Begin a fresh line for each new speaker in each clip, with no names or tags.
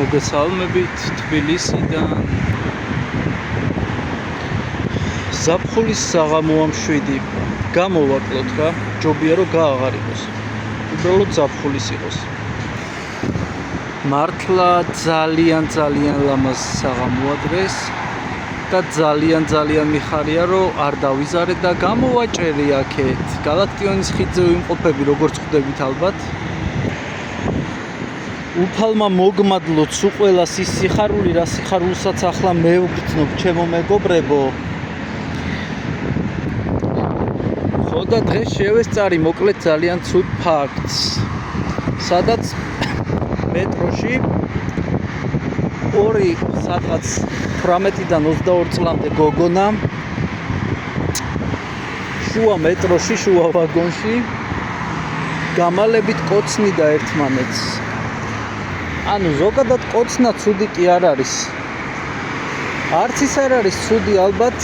მოგესალმებით თბილისიდან. ზაფხულის საღამოა 7. გამოვაკლოთ რა, ჯობია რომ გააღარ იყოს. უბრალოდ ზაფხულის იყოს. მართლა ძალიან ლამაზ საღამოა დღეს და ძალიან მიხარია რომ არ დავიზარე და გამოვაჭერი აქეთ. გალაქტიონის ხიდზე ვიმყოფები, როგორც ხვდებით ალბათ. უფალმა მოგმადლოთ სულ ყველას ის სიხარული, რა სიხარულსაც ახლა მე ვგრძნობ ჩემო მეგობრებო. ხო და დღეს შევესწარი მოკლედ ძალიან ცუდ ფაქტს. სადაც მეტროში ორი სადღაც 18-დან 22 წლამდე გოგონა შუა მეტროში, შუა ვაგონში გამალებით კოცნიდა ერთმანეთს. ანუ ზოგადად კოცნა ცუდი კი არ არის. არც ის არ არის ცუდი ალბათ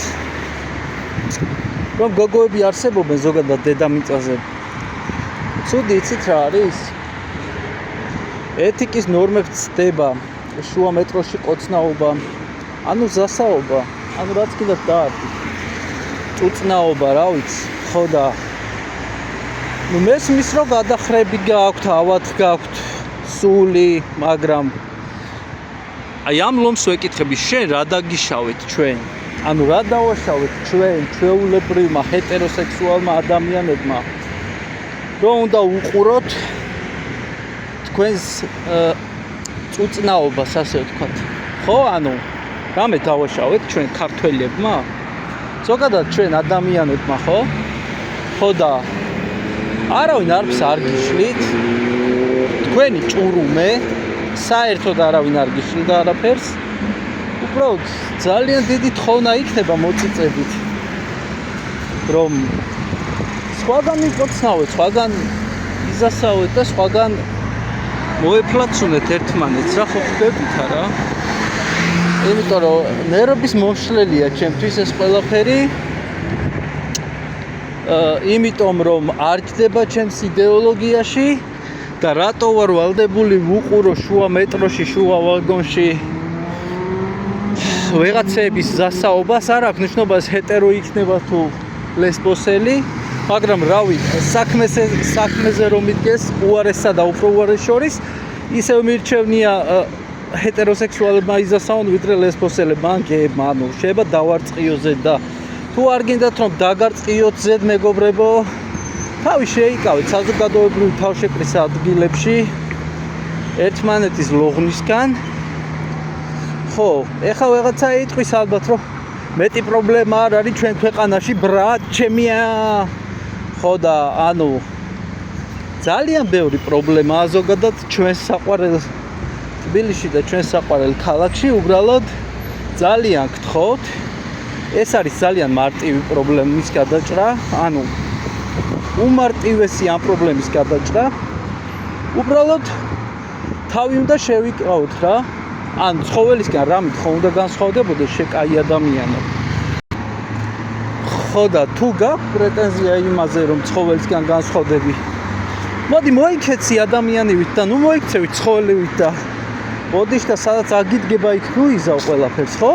რომ გოგოები არსებობენ ზოგადად დედამიწაზე. ცუდი იცით რა არის? ეთიკის ნორმებს ცდება შუა მეტროში კოცნაობა, ანუ ზასაობა, ანუ რაც კიდევ დაარქვი. წუწნაობა, რა ვიცი, ხო და ნუ მესმის რომ გადახრები გაქვთ, ავად გაქვთ, სული, მაგრამ აი ამ ლომს ვეკითხები, შენ რა დაგიშავეთ ჩვენ? ანუ რა დავაშავეთ ჩვენ, ჩვეულებრივმა ჰეტეროსექსუალმა ადამიანებმა? რომ უნდა უყუროთ თქვენს წუწნაობას, ასე ვთქვათ. ხო, ანუ რამე დავაშავეთ ჩვენ ქართველებმა? ზოგადად ჩვენ ადამიანებმა, ხო? ხო და არავინ არც არ გიშლით. თქვენი ჭურუმე საერთოდ არავინ არ გიშლიდა არაფერს. უბრალოდ ძალიან დიდი თხოვნა იქნება მოწიწებით. რომ სხვაგან იკოცნავეთ, სხვაგან იზასავეთ და სხვაგან მოეფლაცუნეთ ერთმანეთს, რა ხო ხდებით არა? იმიტომ რომ ნერვების მომშლელია ჩემთვის ეს ყველაფერი. იმიტომ რომ არ ჯდება ჩემს იდეოლოგიაში და რატო ვარ ვალდებული ვუყურო შუა მეტროში, შუა ვაგონში ვეღაცების ზასაობას, არ აქვს ნიშნობას ჰეტერო იქნება თუ ლესბოსელი, მაგრამ რავი, საქმეზე რომ იდგეს უარესსა და უფრო უარეს შორის, ისევ მირჩევნია ჰეტეროსექსუალებმა იზასაონ ვიდრე ლესბოსელებმა, გეებმა, ანუ შეიძლება დავარწყიო ზედ და თუ არ გინდათ რომ დაგარწყიოთ ზედ მეგობრებო, თავი შეიკავეთ საზოგადოებრივ თავშეკრის ადგილებში ერთმანეთის ლოღნისგან. ხო, ეხლა ვეღაცა იტყვის ალბათ რომ მეტი პრობლემა არ არის ჩვენ ქვეყანაში, ბრატ ჩემია. ხო და ანუ ძალიან ბევრი პრობლემაა ზოგადად ჩვენ საყვარელ თბილისში და ჩვენ საყვარელ ქალაქში. უბრალოდ ძალიან გთხოვთ, ეს არის ძალიან მარტივი პრობლემის გადაჭრა, ანუ უმარტივესი ამ პრობლემის გადაჭრა. უბრალოდ თავი უნდა შევიკავოთ რა. ან ცხოველისგან რამით ხო უნდა განსხვავდებოდეს შეკაი ადამიანო. ხო და თუ გაქვს პრეტენზია იმაზე რომ ცხოველისგან განსხვავდები, მოდი მოიქეცი ადამიანივით და ნუ მოიქცევი ცხოველივით და ბოდიშ და სადაც აგიდგება იქ ნუ იზავ ყველაფერს, ხო?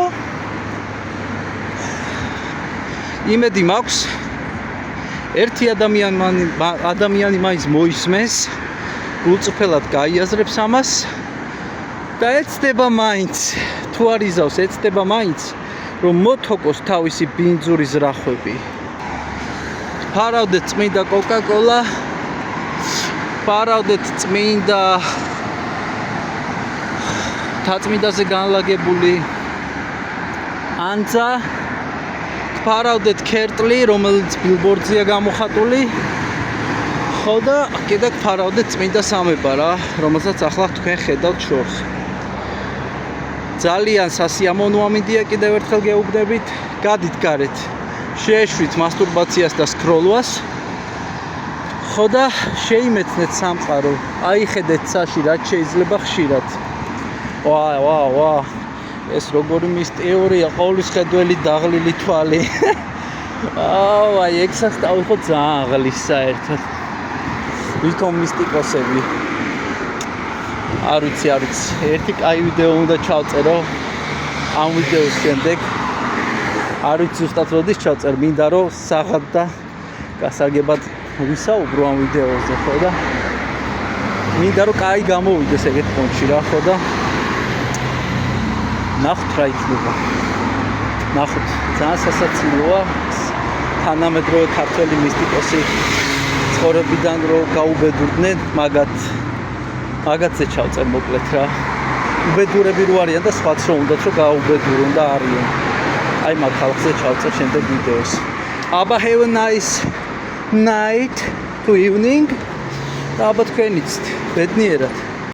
იმედი მაქვს ერთი ადამიანი მაინც მოისმენს, გულწრფელად გაიაზრებს ამას და ეცდება მაინც, თუ არ იზავს, ეცდება მაინც რომ მოთოკოს თავისი ბინძური ზრახვები. ფარავდეთ წმინდა კოკა-კოლა, ფარავდეთ წმინდა თაწმინდაზე განლაგებული ანძა, ფარავდეთ ქერტლი, რომელიც ბილბორდზეა გამოხატული. ხო და კიდე ფარავდეთ წმინდა სამება რა, რომელსაც ახლა თქვენ ხედავთ შორს. ძალიან სასიამოვნო ამინდია კიდევ ერთხელ გეუბნებით, გადით გარეთ, შეეშვით მასტურბაციას და სკროლვას. ხო და შეიმეცნეთ სამყარო, აიხედეთ საში რაც შეიძლება ხშირად. ვა, ეს როგორი მისტიურია, ყოვლისხედველი დაღლილი თვალი. აი, ექსას დავიხო ძალიან ღლის საერთოდ. ვითომ მისტიკოსები. არ ვიცი, ერთი კაი ვიდეო უნდა ჩავწერო ამ ვიდეოს შემდეგ. არ ვიცი ზუსტად როდის ჩავწერ, მინდა რომ საღად და გასაგებად ვისაუბრო ამ ვიდეოზე, ხო და მინდა რომ კაი გამოვიდეს ეგეთ პონჩი რა, ხო და ნახოთ რა იქნება. ნახოთ, ძალიან სასაცილოა თანამედროვე ქართველი მისტიკოსი ცხოვრებიდან რო გაუბედურდნენ, მაგათზე ჩავწერ მოკლედ რა. უბედურები რო არიან და სხვაც რო უნდათ რომ გაუბედურონ და არიან. აი მაგ ხალხზე ჩავწერ შემდეგ ვიდეოს. აბა have a nice night to evening. და აბა თქვენიც ბედნიერად.